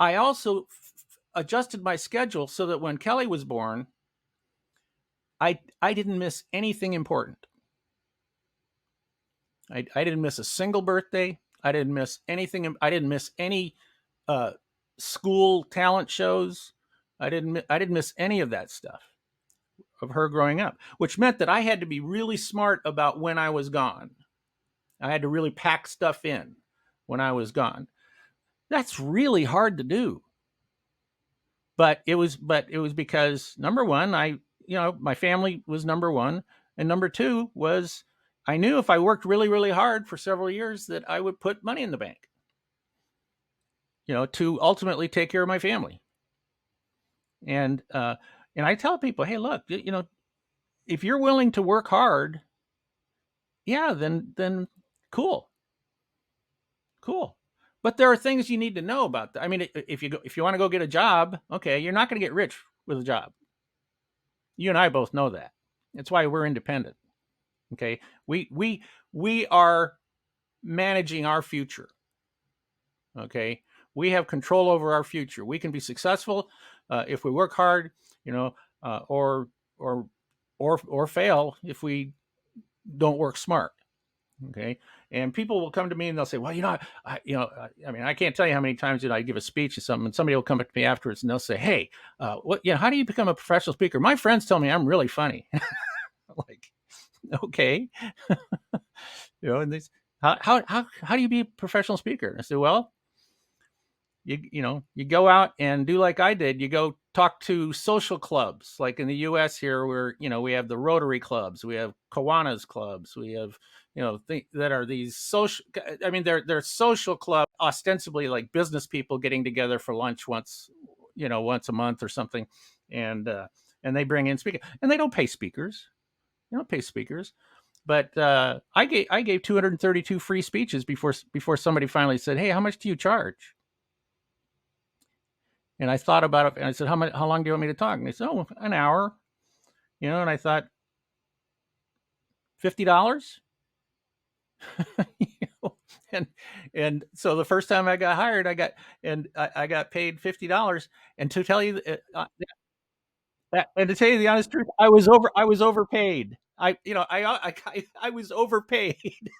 I also adjusted my schedule so that when Kelly was born, I didn't miss anything important. I didn't miss a single birthday. I didn't miss anything. I didn't miss any uh, school talent shows. I didn't miss any of that stuff of her growing up, which meant that I had to be really smart about when I was gone. I had to really pack stuff in when I was gone. That's really hard to do. But it was because number one, my family was number one, and number two was I knew if I worked really, really hard for several years that I would put money in the bank, to ultimately take care of my family. And and I tell people, hey, look, if you're willing to work hard, yeah, then cool, cool. But there are things you need to know about that. I mean, if you want to go get a job, okay, you're not going to get rich with a job. You and I both know that. That's why we're independent. Okay, we are managing our future. Okay, we have control over our future. We can be successful if we work hard, or or or fail if we don't work smart. Okay, and people will come to me and they'll say, well, I mean, I can't tell you how many times did I give a speech or something, and somebody will come up to me afterwards and they'll say, hey, how do you become a professional speaker? My friends tell me I'm really funny. Like, okay, and these, how do you be a professional speaker? I said, well, you go out and do like I did. You go talk to social clubs, like in the U.S. here, where we have the Rotary clubs, we have Kiwanis clubs, we have that are these social. I mean, they're social club, ostensibly like business people getting together for lunch once a month or something, and and they bring in speakers, and they don't pay speakers. They don't pay speakers. But I gave 232 free speeches before somebody finally said, "Hey, how much do you charge?" And I thought about it, and I said, How long do you want me to talk?" And they said, "Oh, an hour." And I thought, $50. and so the first time I got hired, I got paid $50. And to tell you, and to tell you the honest truth, I was overpaid. I was overpaid.